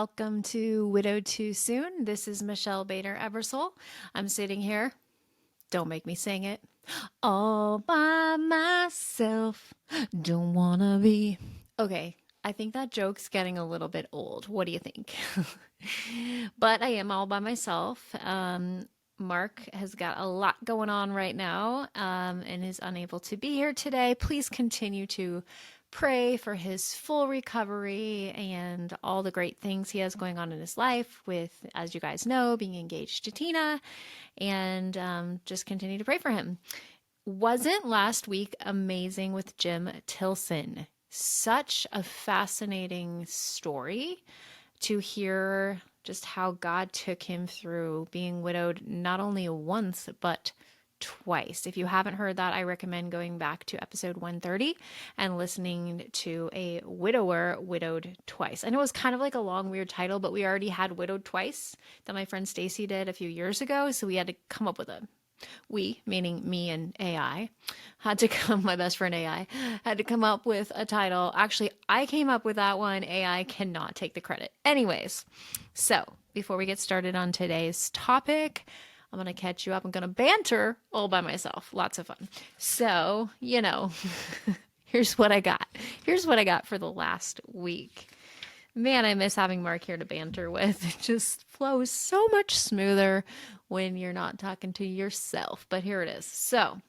welcome to Widowed Too Soon. This is Michelle Bader Ebersole. I'm sitting here, don't make me sing it, all by myself, don't wanna be. Okay, I think that joke's getting a little bit old. What do you think? But I am all by myself. Mark has got a lot going on right now and is unable to be here today. Please continue to pray for his full recovery and all the great things he has going on in his life with, as you guys know, being engaged to Tina, and just continue to pray for him. Wasn't last week amazing with Jim Tilson? Such a fascinating story to hear just how God took him through being widowed not only once, but twice. If you haven't heard that, I recommend going back to episode 130 and listening to a widower widowed twice. I know it was kind of like a long, weird title, but we already had Widowed Twice that my friend Stacy did a few years ago. So we had to come up with meaning me and AI, my best friend AI, had to come up with a title. Actually, I came up with that one. AI cannot take the credit. Anyways, so before we get started on today's topic, I'm going to catch you up. I'm going to banter all by myself. Lots of fun. So, here's what I got. Here's what I got for the last week. Man, I miss having Mark here to banter with. It just flows so much smoother when you're not talking to yourself. But here it is. So,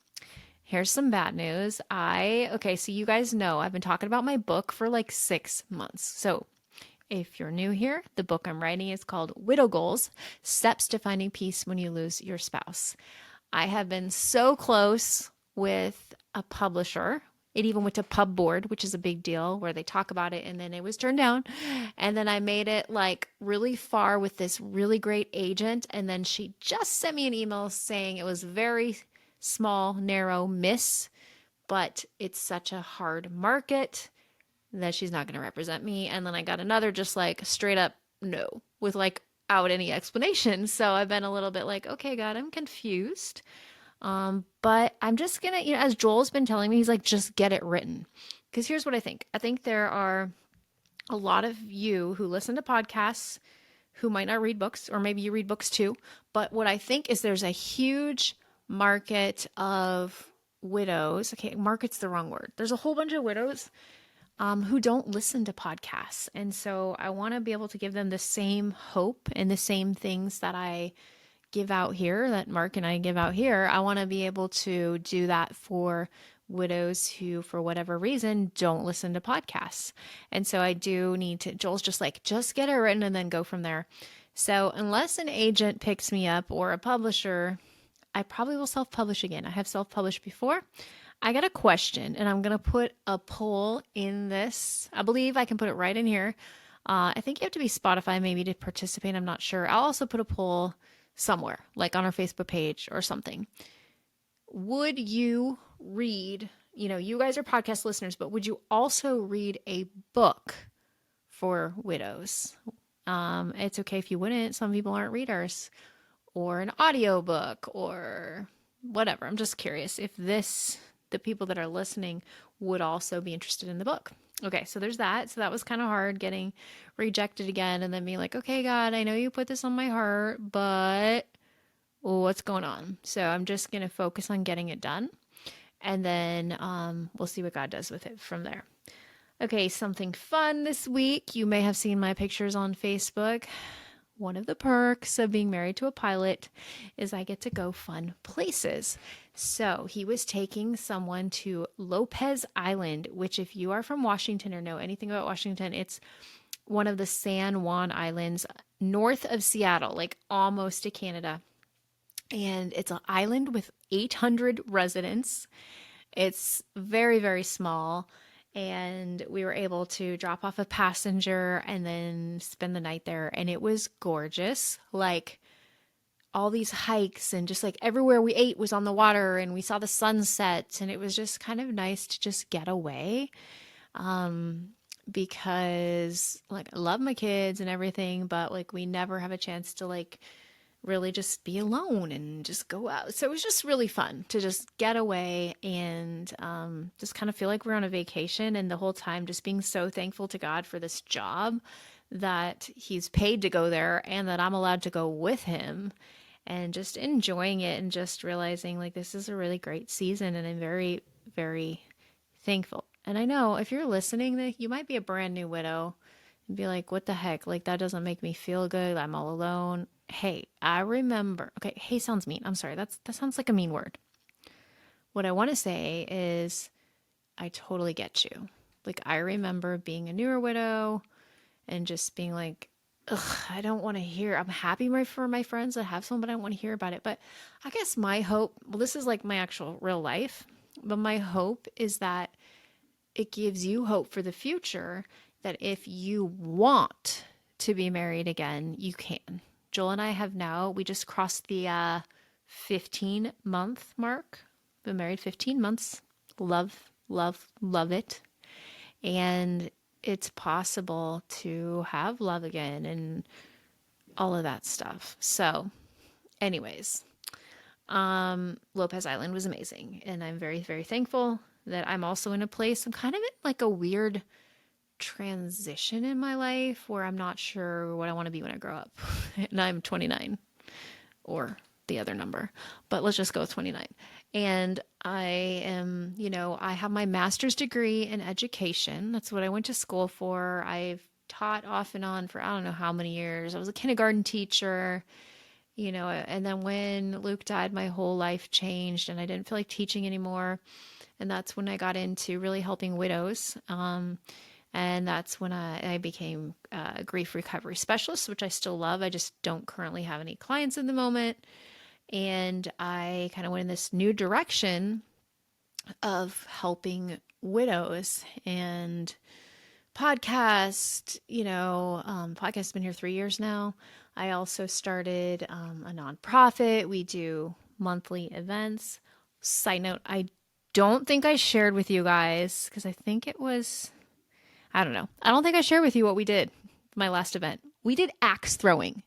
here's some bad news. So you guys know I've been talking about my book for like 6 months. So, if you're new here, the book I'm writing is called Widow Goals: Steps to Finding Peace When You Lose Your Spouse. I have been so close with a publisher. It even went to Pub Board, which is a big deal, where they talk about it, and then it was turned down. And then I made it like really far with this really great agent, and then she just sent me an email saying it was very small, narrow miss, but it's such a hard market that she's not going to represent me. And then I got another just like straight up no with like out any explanation. So I've been a little bit like, okay, God, I'm confused. But I'm just gonna, as Joel's been telling me, he's like, just get it written. Because here's what I think. I think there are a lot of you who listen to podcasts who might not read books, or maybe you read books too. But what I think is there's a huge market of widows. Okay, market's the wrong word. There's a whole bunch of widows who don't listen to podcasts. And so I want to be able to give them the same hope and the same things that I give out here, that Mark and I give out here. I want to be able to do that for widows who, for whatever reason, don't listen to podcasts. And so I do need to, Joel's just like, just get it written and then go from there. So unless an agent picks me up or a publisher, I probably will self-publish again. I have self-published before. I got a question, and I'm going to put a poll in this. I believe I can put it right in here. I think you have to be Spotify maybe to participate. I'm not sure. I'll also put a poll somewhere, like on our Facebook page or something. Would you read, you guys are podcast listeners, but would you also read a book for widows? It's okay if you wouldn't. Some people aren't readers. Or an audio book or whatever. I'm just curious if the people that are listening would also be interested in the book. Okay, so there's that. So that was kind of hard, getting rejected again and then being like, okay, God, I know you put this on my heart, but what's going on? So I'm just going to focus on getting it done. And then we'll see what God does with it from there. Okay, something fun this week. You may have seen my pictures on Facebook. One of the perks of being married to a pilot is I get to go fun places. So he was taking someone to Lopez Island, which if you are from Washington or know anything about Washington, it's one of the San Juan Islands north of Seattle, like almost to Canada. And it's an island with 800 residents. It's very, very small. And we were able to drop off a passenger and then spend the night there. And it was gorgeous. Like all these hikes and just like everywhere we ate was on the water and we saw the sunset. And it was just kind of nice to just get away. Because like I love my kids and everything, but like we never have a chance to like really just be alone and just go out. So it was just really fun to just get away and just kind of feel like we're on a vacation, and the whole time just being so thankful to God for this job that he's paid to go there and that I'm allowed to go with him, and just enjoying it and just realizing like this is a really great season, and I'm very, very thankful. And I know if you're listening, that you might be a brand new widow and be like, what the heck? Like, that doesn't make me feel good. I'm all alone. Hey, I remember. Okay, hey sounds mean. I'm sorry. That sounds like a mean word. What I want to say is, I totally get you. Like, I remember being a newer widow and just being like, ugh, I don't want to hear. I'm happy for my friends that have some, but I don't want to hear about it. But I guess my hope, well, this is like my actual real life, but my hope is that it gives you hope for the future, that if you want to be married again, you can. Joel and I have now, we just crossed the 15-month mark. Been married 15 months. Love, love, love it. And it's possible to have love again and all of that stuff. So, anyways, Lopez Island was amazing. And I'm very, very thankful that I'm also in a place, I'm kind of in like a weird transition in my life where I'm not sure what I want to be when I grow up. And I'm 29, or the other number, but let's just go with 29. And I am, I have my master's degree in education. That's what I went to school for. I've taught off and on for I don't know how many years. I was a kindergarten teacher, and then when Luke died, my whole life changed and I didn't feel like teaching anymore. And that's when I got into really helping widows. And that's when I became a grief recovery specialist, which I still love. I just don't currently have any clients in the moment. And I kind of went in this new direction of helping widows, and podcast has been here 3 years now. I also started a nonprofit. We do monthly events. Side note, I don't think I shared with you guys, because I think it was, I don't know. I don't think I shared with you what we did my last event. We did axe throwing.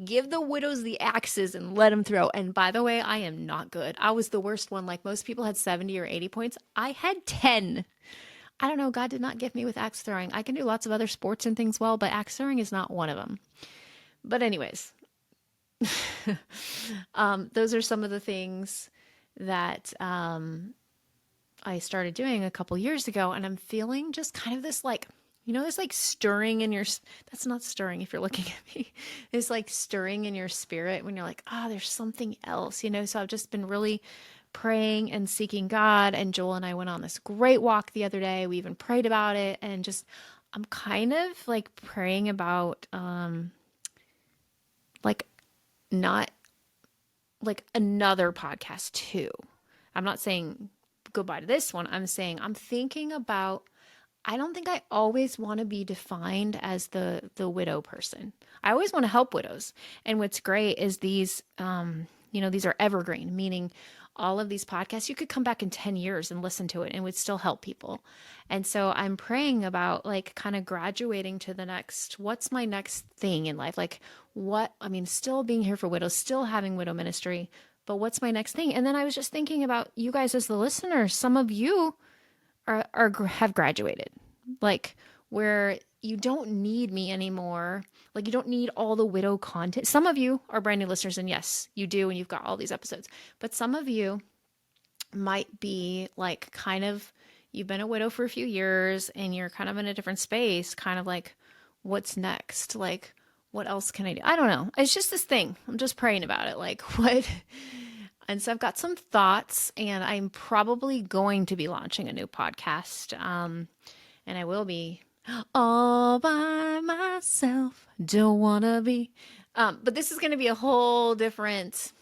Give the widows the axes and let them throw. And by the way, I am not good. I was the worst one. Like most people had 70 or 80 points. I had 10. I don't know. God did not gift me with axe throwing. I can do lots of other sports and things well, but axe throwing is not one of them. But anyways, those are some of the things that I started doing a couple years ago. And I'm feeling just kind of this like, there's like stirring in your, that's not stirring if you're looking at me. It's like stirring in your spirit when you're like, there's something else, So I've just been really praying and seeking God. And Joel and I went on this great walk the other day. We even prayed about it. And just, I'm kind of like praying about, like not like another podcast too. I'm not saying goodbye to this one. I'm saying I'm thinking about, I don't think I always want to be defined as the widow person. I always want to help widows. And what's great is these, these are evergreen, meaning all of these podcasts, you could come back in 10 years and listen to it and it would still help people. And so I'm praying about like kind of graduating to the next, what's my next thing in life? Like still being here for widows, still having widow ministry, but what's my next thing? And then I was just thinking about you guys as the listeners. Some of you have graduated, like where you don't need me anymore. Like you don't need all the widow content. Some of you are brand new listeners, and yes, you do, and you've got all these episodes. But some of you might be like kind of, you've been a widow for a few years and you're kind of in a different space, kind of like, what's next? Like, what else can I do? I don't know. It's just this thing. I'm just praying about it. Like what? And so I've got some thoughts, and I'm probably going to be launching a new podcast. And I will be all by myself. Don't want to be. But this is going to be a whole different.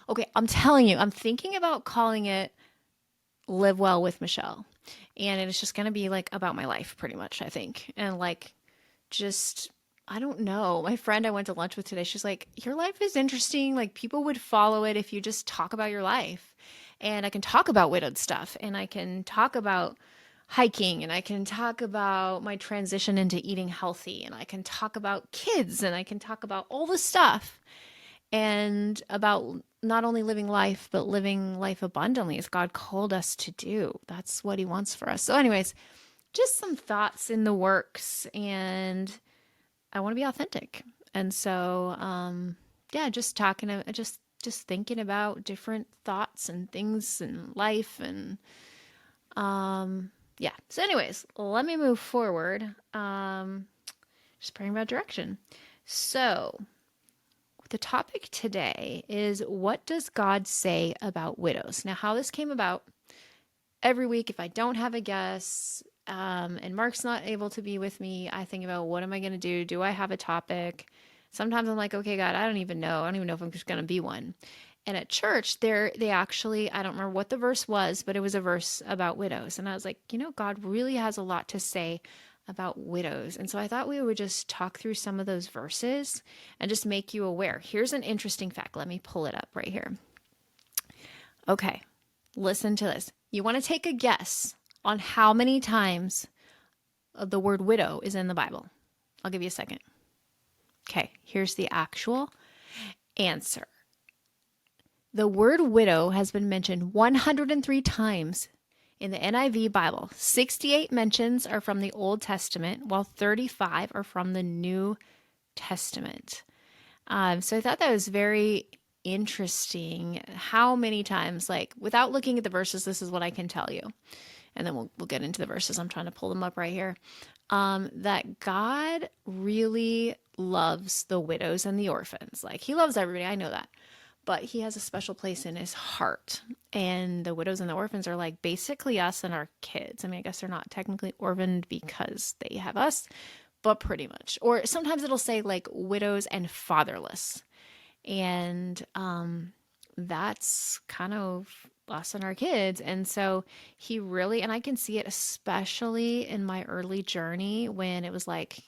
Okay, I'm telling you, I'm thinking about calling it Live Well with Michelle. And it's just going to be like about my life, pretty much, I think. And like just, I don't know. My friend I went to lunch with today, she's like, your life is interesting. Like people would follow it if you just talk about your life. And I can talk about widowed stuff, and I can talk about hiking, and I can talk about my transition into eating healthy, and I can talk about kids, and I can talk about all the stuff, and about not only living life, but living life abundantly as God called us to do. That's what he wants for us. So anyways, just some thoughts in the works, and I want to be authentic. And so, yeah, just just thinking about different thoughts and things in life and, yeah. So anyways, let me move forward. Just praying about direction. So the topic today is, what does God say about widows? Now, how this came about, every week, if I don't have a guest, and Mark's not able to be with me, I think about, what am I going to do? Do I have a topic? Sometimes I'm like, okay, God, I don't even know. I don't even know if I'm just going to be one. And at church, they actually, I don't remember what the verse was, but it was a verse about widows. And I was like, God really has a lot to say about widows. And so I thought we would just talk through some of those verses and just make you aware. Here's an interesting fact. Let me pull it up right here. Okay, listen to this. You want to take a guess on how many times the word widow is in the Bible? I'll give you a second. Okay, here's the actual answer. The word widow has been mentioned 103 times in the NIV Bible. 68 mentions are from the Old Testament, while 35 are from the New Testament. So I thought that was very interesting how many times, like, without looking at the verses, this is what I can tell you. And then we'll get into the verses. I'm trying to pull them up right here. That God really loves the widows and the orphans. Like, he loves everybody. I know that. But he has a special place in his heart. And the widows and the orphans are like basically us and our kids. I mean, I guess they're not technically orphaned because they have us, but pretty much. Or sometimes it'll say like widows and fatherless. And that's kind of us and our kids. And so he really, and I can see it especially in my early journey when it was like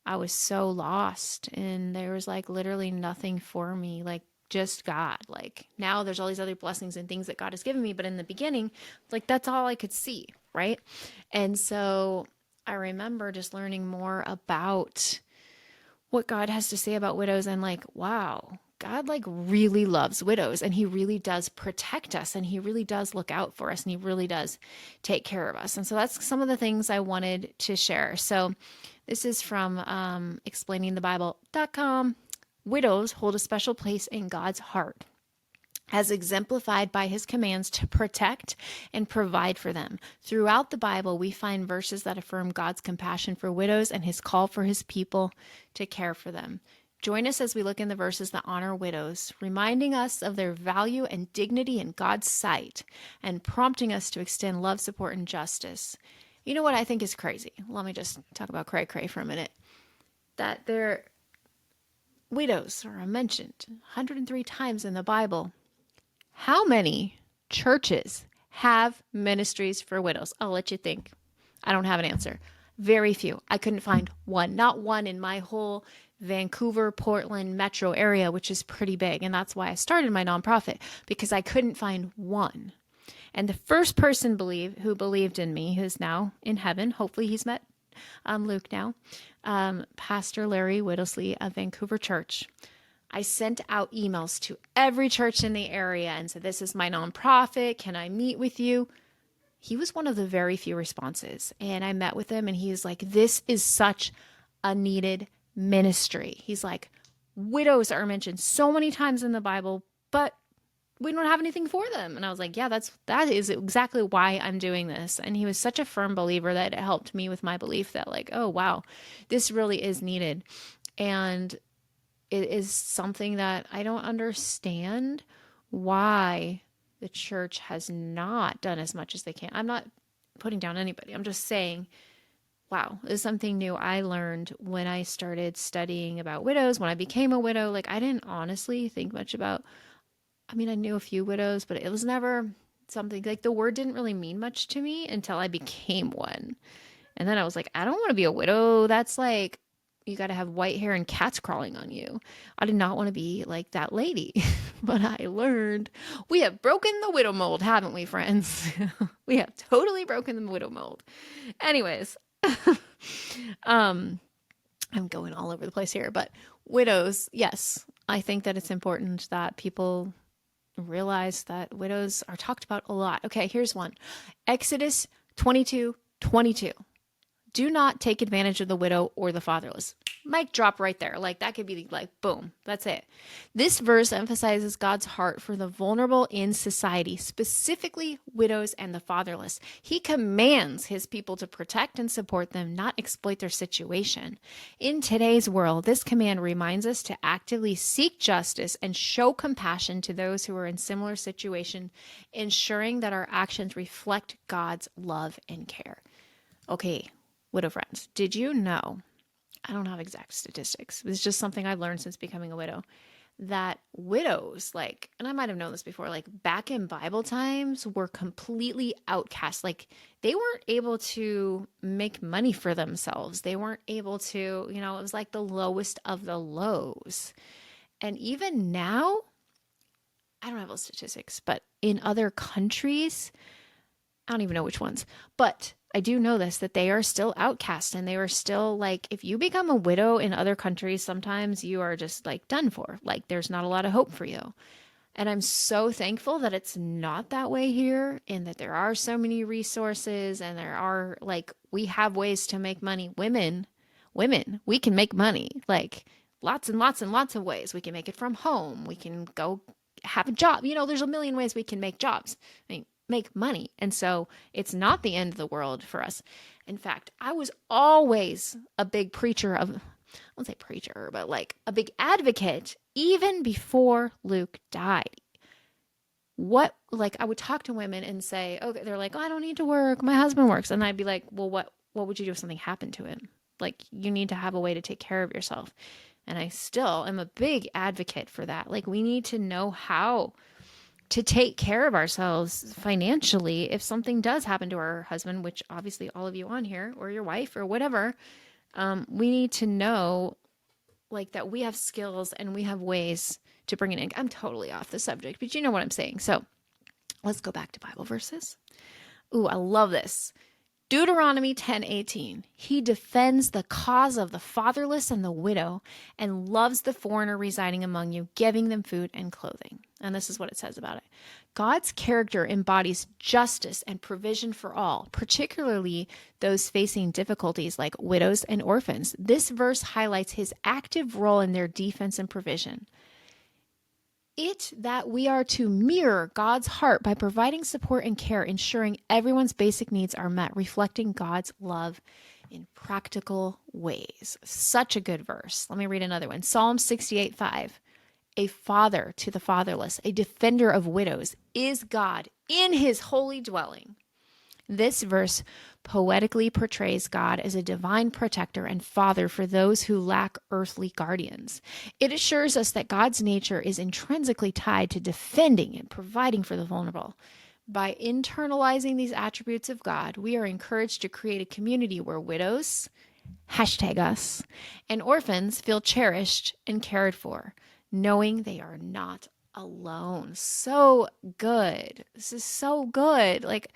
I was so lost and there was like literally nothing for me, like just God. Like now there's all these other blessings and things that God has given me, but in the beginning, like that's all I could see, right? And so I remember just learning more about what God has to say about widows and like, wow, God like really loves widows and he really does protect us and he really does look out for us and he really does take care of us. And so that's some of the things I wanted to share. So this is from explainingthebible.com. Widows hold a special place in God's heart, as exemplified by his commands to protect and provide for them. Throughout the Bible, we find verses that affirm God's compassion for widows and his call for his people to care for them. Join us as we look in the verses that honor widows, reminding us of their value and dignity in God's sight, and prompting us to extend love, support, and justice. You know what I think is crazy? Let me just talk about cray-cray for a minute. That their widows are mentioned 103 times in the Bible. How many churches have ministries for widows? I'll let you think. I don't have an answer. Very few. I couldn't find one. Not one in my whole Vancouver, Portland metro area, which is pretty big. And that's why I started my nonprofit, because I couldn't find one. And the first person who believed in me, who's now in heaven, hopefully he's met Luke now, Pastor Larry Whittlesley of Vancouver Church. I sent out emails to every church in the area and said, this is my nonprofit. Can I meet with you? He was one of the very few responses. And I met with him and he's like, this is such a needed ministry. He's like, widows are mentioned so many times in the Bible, but we don't have anything for them. And I was like, yeah, that is exactly why I'm doing this. And he was such a firm believer that it helped me with my belief that like, oh, wow, this really is needed. And it is something that I don't understand why the church has not done as much as they can. I'm not putting down anybody. I'm just saying, wow, this is something new I learned when I started studying about widows, when I became a widow. Like, I didn't honestly think much about, I mean, I knew a few widows, but it was never something, like the word didn't really mean much to me until I became one. And then I was like, I don't want to be a widow. That's like, you got to have white hair and cats crawling on you. I did not want to be like that lady. But I learned we have broken the widow mold, haven't we, friends? We have totally broken the widow mold. Anyways, I'm going all over the place here, but widows, yes, I think that it's important that people realize that widows are talked about a lot. Okay, here's one. Exodus 22:22. Do not take advantage of the widow or the fatherless. Mic drop right there. Like that could be like, boom, that's it. This verse emphasizes God's heart for the vulnerable in society, specifically widows and the fatherless. He commands his people to protect and support them, not exploit their situation. In today's world, this command reminds us to actively seek justice and show compassion to those who are in similar situation, ensuring that our actions reflect God's love and care. Okay, widow friends, did you know? I don't have exact statistics. It's just something I've learned since becoming a widow, that widows, like, and I might have known this before, like back in Bible times were completely outcast. Like they weren't able to make money for themselves. They weren't able to, it was like the lowest of the lows. And even now, I don't have those statistics, but in other countries, I don't even know which ones, but I do know this, that they are still outcast and they are still like, if you become a widow in other countries, sometimes you are just like done for. Like there's not a lot of hope for you. And I'm so thankful that it's not that way here and that there are so many resources and there are like, we have ways to make money. Women, we can make money like lots and lots and lots of ways. We can make it from home. We can go have a job. There's a million ways we can make jobs. I mean, make money. And so it's not the end of the world for us. In fact, I was always a big preacher of, I won't say preacher, but like a big advocate, even before Luke died. I would talk to women and say, okay, they're like, oh, I don't need to work. My husband works. And I'd be like, well, what would you do if something happened to him? Like you need to have a way to take care of yourself. And I still am a big advocate for that. Like we need to know how to take care of ourselves financially if something does happen to our husband, which obviously all of you on here or your wife or whatever, we need to know like that we have skills and we have ways to bring it in. I'm totally off the subject, but you know what I'm saying. So let's go back to Bible verses. Ooh, I love this. Deuteronomy 10:18. He defends the cause of the fatherless and the widow and loves the foreigner residing among you, giving them food and clothing. And this is what it says about it. God's character embodies justice and provision for all, particularly those facing difficulties like widows and orphans. This verse highlights his active role in their defense and provision. That we are to mirror God's heart by providing support and care, ensuring everyone's basic needs are met, reflecting God's love in practical ways. Such a good verse. Let me read another one. Psalm 68:5. A father to the fatherless, a defender of widows, is God in his holy dwelling. This verse poetically portrays God as a divine protector and father for those who lack earthly guardians. It assures us that God's nature is intrinsically tied to defending and providing for the vulnerable. By internalizing these attributes of God, we are encouraged to create a community where widows, #us, and orphans feel cherished and cared for, knowing they are not alone. So good. This is so good. Like,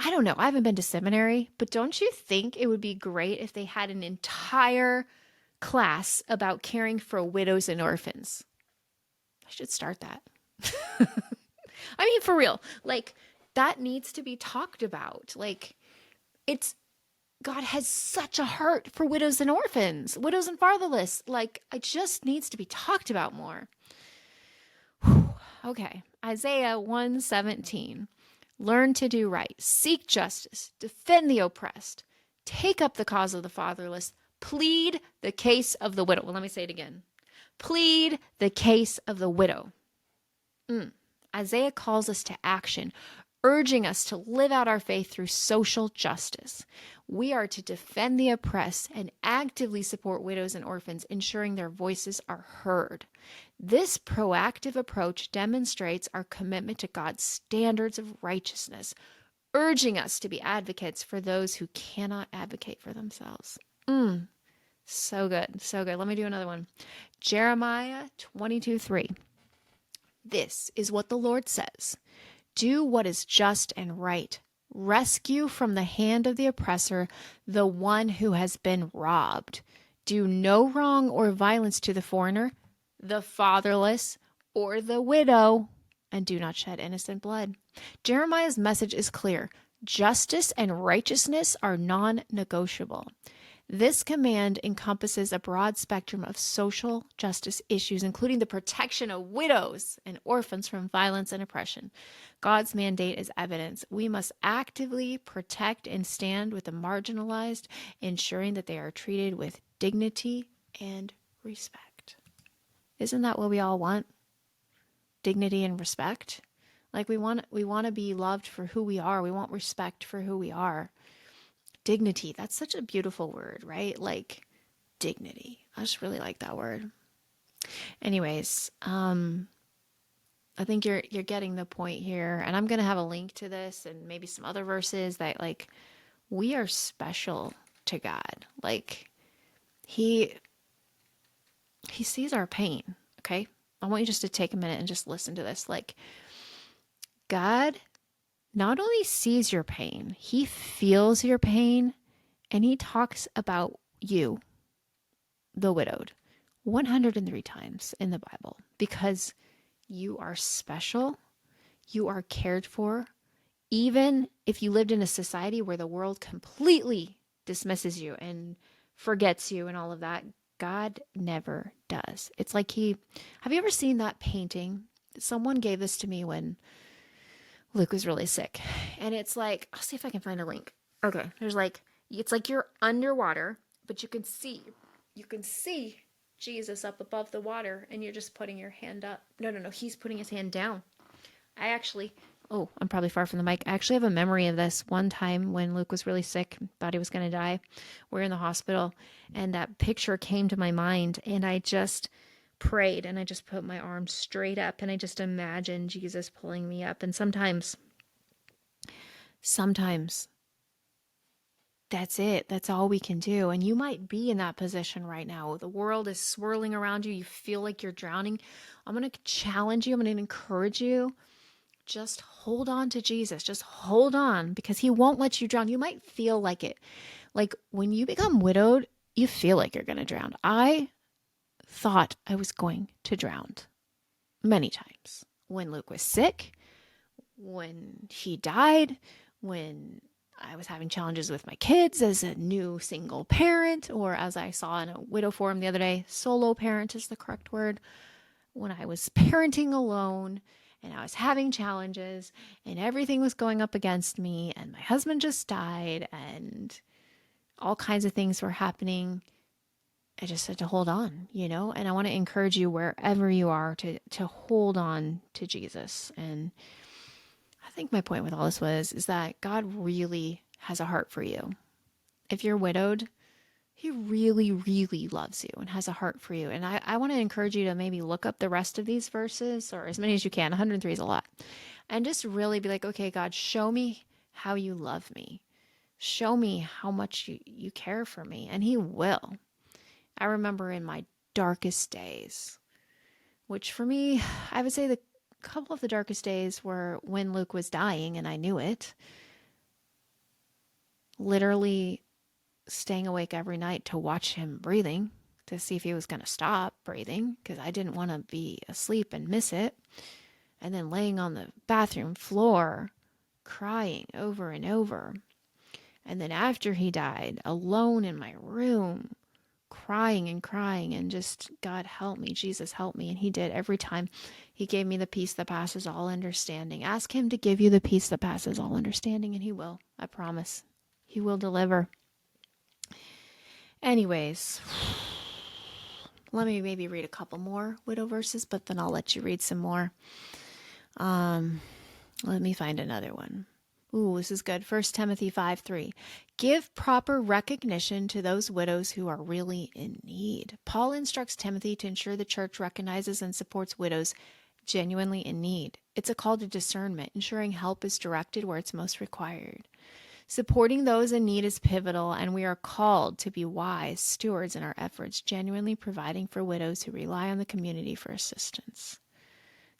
I don't know. I haven't been to seminary, but don't you think it would be great if they had an entire class about caring for widows and orphans? I should start that. I mean, for real, like that needs to be talked about. Like God has such a heart for widows and orphans, widows and fatherless. Like it just needs to be talked about more. Whew. Okay. Isaiah 1:17. Learn to do right, seek justice, defend the oppressed, take up the cause of the fatherless, plead the case of the widow. Well, let me say it again. Plead the case of the widow. Isaiah calls us to action, urging us to live out our faith through social justice. We are to defend the oppressed and actively support widows and orphans, ensuring their voices are heard. This proactive approach demonstrates our commitment to God's standards of righteousness, urging us to be advocates for those who cannot advocate for themselves. So good, so good. Let me do another one. Jeremiah 22:3. This is what the Lord says. Do what is just and right. Rescue from the hand of the oppressor the one who has been robbed. Do no wrong or violence to the foreigner, the fatherless, or the widow, and do not shed innocent blood. Jeremiah's message is clear. Justice and righteousness are non-negotiable. This command encompasses a broad spectrum of social justice issues, including the protection of widows and orphans from violence and oppression. God's mandate is evidence. We must actively protect and stand with the marginalized, ensuring that they are treated with dignity and respect. Isn't that what we all want? Dignity and respect? Like we want to be loved for who we are. We want respect for who we are. Dignity, that's such a beautiful word, right? Like dignity. I just really like that word. Anyways, I think you're getting the point here, and I'm going to have a link to this and maybe some other verses that like we are special to God. Like he sees our pain, okay? I want you just to take a minute and just listen to this. Like God not only sees your pain, he feels your pain, and he talks about you, the widowed, 103 times in the Bible, because you are special, you are cared for. Even if you lived in a society where the world completely dismisses you and forgets you and all of that, God never does. It's like have you ever seen that painting? Someone gave this to me when Luke was really sick. And it's like, I'll see if I can find a link. Okay. It's like you're underwater, but you can see Jesus up above the water, and you're just putting your hand up. No, he's putting his hand down. I'm probably far from the mic. I actually have a memory of this one time when Luke was really sick, thought he was going to die. We're in the hospital, and that picture came to my mind, and I just prayed, and I just put my arms straight up, and I just imagined Jesus pulling me up. And sometimes that's it. That's all we can do. And you might be in that position right now. The world is swirling around you. You feel like you're drowning. I'm going to challenge you. I'm going to encourage you. Just hold on to Jesus. Just hold on, because he won't let you drown. You might feel like it. Like when you become widowed, you feel like you're going to drown. I thought I was going to drown many times. When Luke was sick, when he died, when I was having challenges with my kids as a new single parent, or as I saw in a widow forum the other day, solo parent is the correct word. When I was parenting alone and I was having challenges and everything was going up against me, and my husband just died and all kinds of things were happening, I just had to hold on, and I want to encourage you wherever you are to hold on to Jesus. And I think my point with all this is that God really has a heart for you. If you're widowed, he really, really loves you and has a heart for you. And I want to encourage you to maybe look up the rest of these verses, or as many as you can. 103 is a lot. And just really be like, okay, God, show me how you love me. Show me how much you care for me. And he will. I remember in my darkest days, which for me, I would say the couple of the darkest days were when Luke was dying and I knew it. Literally staying awake every night to watch him breathing, to see if he was going to stop breathing, because I didn't want to be asleep and miss it. And then laying on the bathroom floor, crying over and over. And then after he died, alone in my room, crying and just, God help me, Jesus help me. And he did. Every time he gave me the peace that passes all understanding. Ask him to give you the peace that passes all understanding, and he will. I promise. He will deliver. Anyways, let me maybe read a couple more widow verses, but then I'll let you read some more. Let me find another one. Ooh, this is good. 1 Timothy 5:3. Give proper recognition to those widows who are really in need. Paul instructs Timothy to ensure the church recognizes and supports widows genuinely in need. It's a call to discernment, ensuring help is directed where it's most required. Supporting those in need is pivotal, and we are called to be wise stewards in our efforts, genuinely providing for widows who rely on the community for assistance.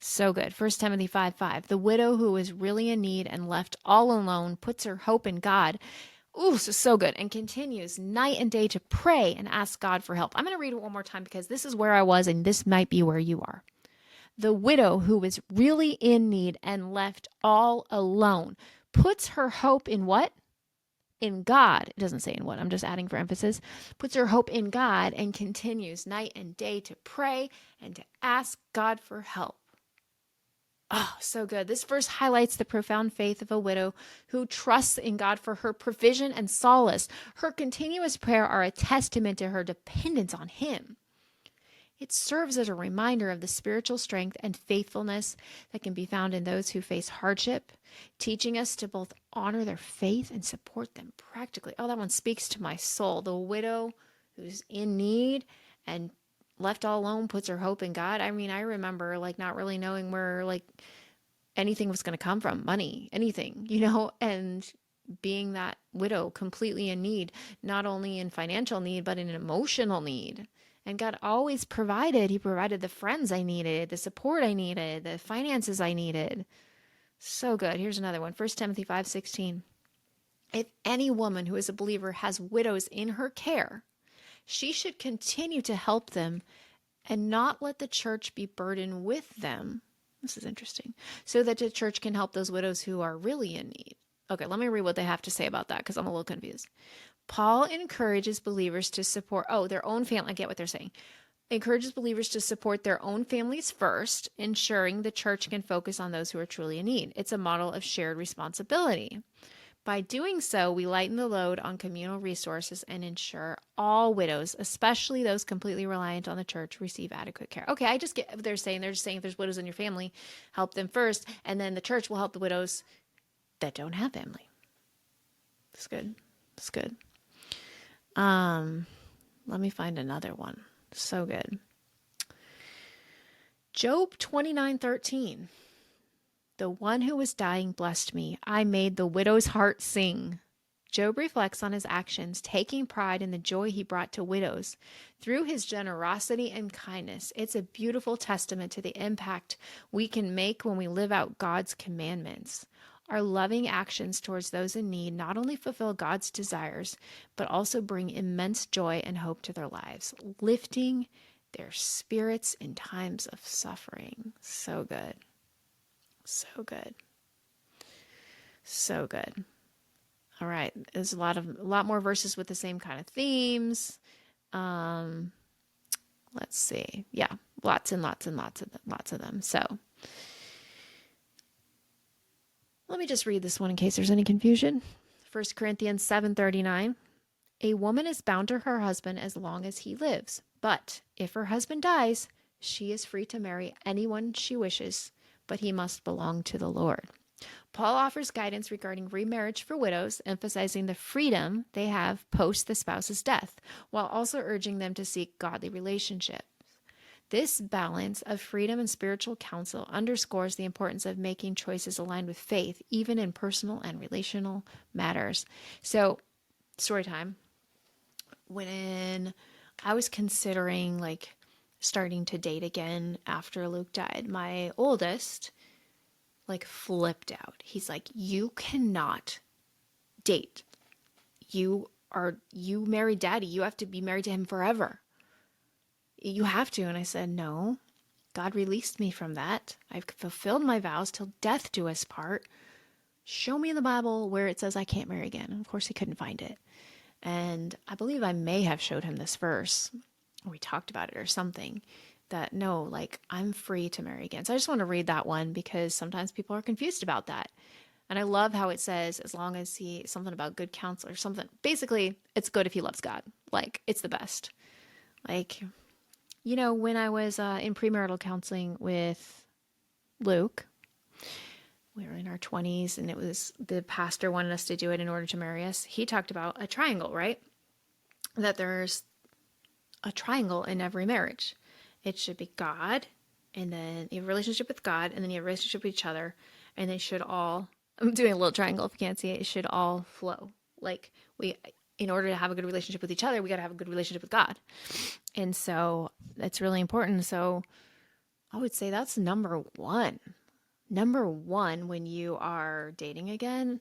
So good. 1 Timothy 5:5. The widow who is really in need and left all alone puts her hope in God. Ooh, so good. And continues night and day to pray and ask God for help. I'm going to read it one more time because this is where I was, and this might be where you are. The widow who is really in need and left all alone puts her hope in what? in God. It doesn't say in what, I'm just adding for emphasis. Puts her hope in God and continues night and day to pray and to ask God for help. Oh, so good. This verse highlights the profound faith of a widow who trusts in God for her provision and solace. Her continuous prayer are a testament to her dependence on Him. It serves as a reminder of the spiritual strength and faithfulness that can be found in those who face hardship, teaching us to both honor their faith and support them practically. Oh, that one speaks to my soul. The widow who's in need and left all alone puts her hope in God. I mean, I remember like not really knowing where like anything was going to come from, money, anything, and being that widow completely in need, not only in financial need, but in an emotional need. And God always provided. He provided the friends I needed, the support I needed, the finances I needed. So good. Here's another one. 1 Timothy 5:16. If any woman who is a believer has widows in her care, she should continue to help them and not let the church be burdened with them. This is interesting. So that the church can help those widows who are really in need. Okay, let me read what they have to say about that because I'm a little confused. Paul encourages believers to support, their own family. I get what they're saying. Encourages believers to support their own families first, ensuring the church can focus on those who are truly in need. It's a model of shared responsibility. By doing so, we lighten the load on communal resources and ensure all widows, especially those completely reliant on the church, receive adequate care. Okay, I just get what they're saying. They're just saying if there's widows in your family, help them first, and then the church will help the widows that don't have family. That's good. That's good. Let me find another one. So good. Job 29:13. The one who was dying blessed me. I made the widow's heart sing. Job reflects on his actions, taking pride in the joy he brought to widows through his generosity and kindness. It's a beautiful testament to the impact we can make when we live out God's commandments. Our loving actions towards those in need not only fulfill God's desires, but also bring immense joy and hope to their lives, lifting their spirits in times of suffering. So good. So good. So good. All right. There's a lot more verses with the same kind of themes. Let's see. Yeah, lots and lots and lots of them. So let me just read this one in case there's any confusion. 1 Corinthians 7:39. A woman is bound to her husband as long as he lives, but if her husband dies, she is free to marry anyone she wishes, but he must belong to the Lord. Paul offers guidance regarding remarriage for widows, emphasizing the freedom they have post the spouse's death, while also urging them to seek godly relationships. This balance of freedom and spiritual counsel underscores the importance of making choices aligned with faith, even in personal and relational matters. So, story time. When I was considering like starting to date again after Luke died, my oldest like flipped out. He's like, you cannot date. You married daddy. You have to be married to him forever. You have to. And I said, no, God released me from that. I've fulfilled my vows till death do us part. Show me in the Bible where it says I can't marry again. And of course, he couldn't find it. And I believe I may have showed him this verse, or we talked about it or something, that no, like I'm free to marry again. So I just want to read that one because sometimes people are confused about that. And I love how it says, as long as something about good counsel or something. Basically, it's good if he loves God. Like, it's the best. Like, when I was in premarital counseling with Luke, we were in our 20s, and the pastor wanted us to do it in order to marry us. He talked about a triangle, right? That there's a triangle in every marriage. It should be God, and then you have a relationship with God, and then you have a relationship with each other, and they should all, I'm doing a little triangle if you can't see it, it should all flow. Like in order to have a good relationship with each other, we got to have a good relationship with God. And so that's really important. So I would say that's number one. Number one, when you are dating again,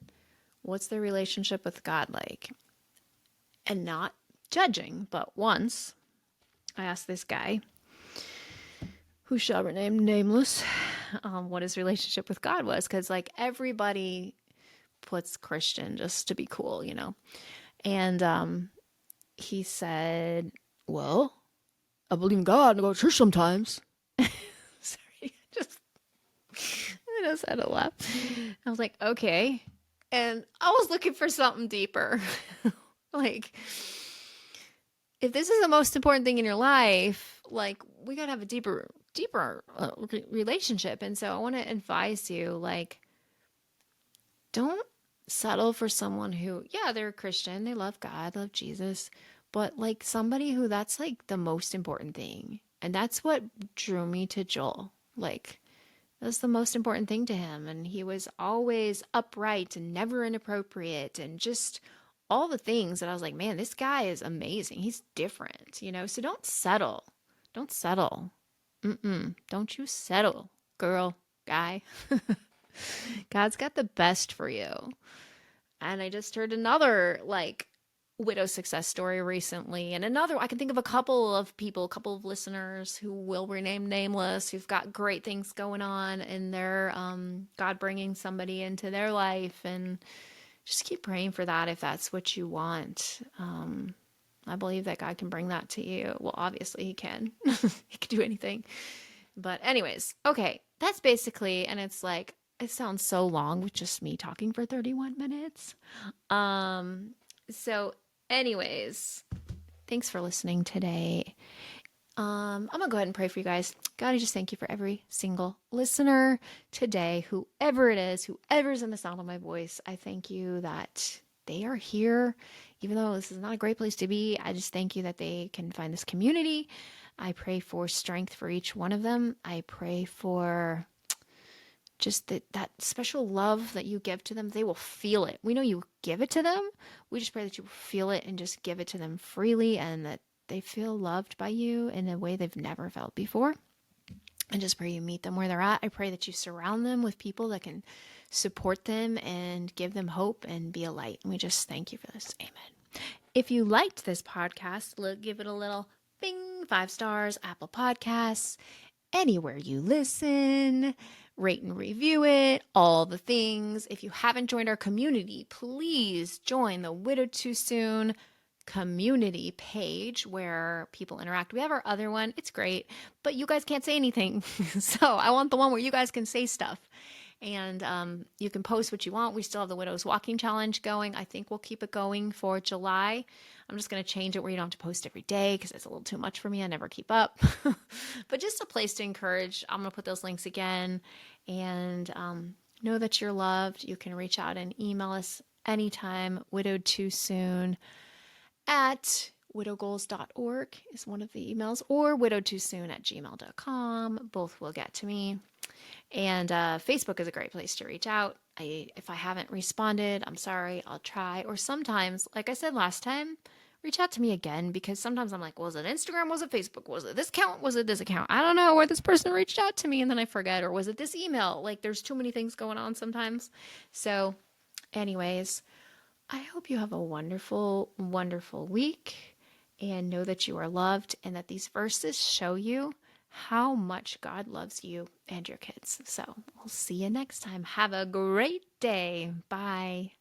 what's the relationship with God like? And not judging, but once I asked this guy, who shall remain nameless, what his relationship with God was. Because like everybody puts Christian just to be cool, you know. And he said, well, I believe in God and I go to church sometimes. Sorry, I just had to laugh. I was like, okay. And I was looking for something deeper. Like, if this is the most important thing in your life, like, we got to have a deeper relationship. And so I want to advise you, like, don't settle for someone who, yeah, they're a Christian, they love God, love Jesus, but like somebody who that's like the most important thing. And that's what drew me to Joel. Like, that's the most important thing to him. And he was always upright and never inappropriate and just all the things that I was like, man, this guy is amazing. He's different, you know? So don't settle. Don't settle. Don't you settle, girl, guy. God's got the best for you. And I just heard another like widow success story recently, and another, I can think of a couple of people, a couple of listeners who will remain nameless, who've got great things going on and they're God bringing somebody into their life, and just keep praying for that if that's what you want. I believe that God can bring that to you. Well, obviously he can. He can do anything. But anyways, okay, that's basically, and it's like, it sounds so long with just me talking for 31 minutes. So anyways, thanks for listening today. I'm going to go ahead and pray for you guys. God, I just thank you for every single listener today, whoever it is, whoever's in the sound of my voice. I thank you that they are here, even though this is not a great place to be. I just thank you that they can find this community. I pray for strength for each one of them. I pray for just that special love that you give to them. They will feel it. We know you give it to them. We just pray that you feel it and just give it to them freely, and that they feel loved by you in a way they've never felt before. And just pray you meet them where they're at. I pray that you surround them with people that can support them and give them hope and be a light. And we just thank you for this. Amen. If you liked this podcast, give it a little bing, 5 stars, Apple Podcasts, anywhere you listen, rate and review it, all the things. If you haven't joined our community, please join the Widowed Too Soon community page where people interact. We have our other one. It's great, but you guys can't say anything. So I want the one where you guys can say stuff. And you can post what you want. We still have the Widows Walking Challenge going. I think we'll keep it going for July. I'm just going to change it where you don't have to post every day because it's a little too much for me. I never keep up. But just a place to encourage. I'm going to put those links again. And know that you're loved. You can reach out and email us anytime. Widowed Too Soon at widowgoals.org is one of the emails, or widowedtoosoon@gmail.com. Both will get to me. And Facebook is a great place to reach out. If I haven't responded, I'm sorry. I'll try. Or sometimes, like I said last time, reach out to me again, because sometimes I'm like, was it Instagram? Was it Facebook? Was it this account? Was it this account? I don't know where this person reached out to me, and then I forget. Or was it this email? Like, there's too many things going on sometimes. So anyways, I hope you have a wonderful, wonderful week, and know that you are loved, and that these verses show you how much God loves you and your kids. So we'll see you next time. Have a great day. Bye.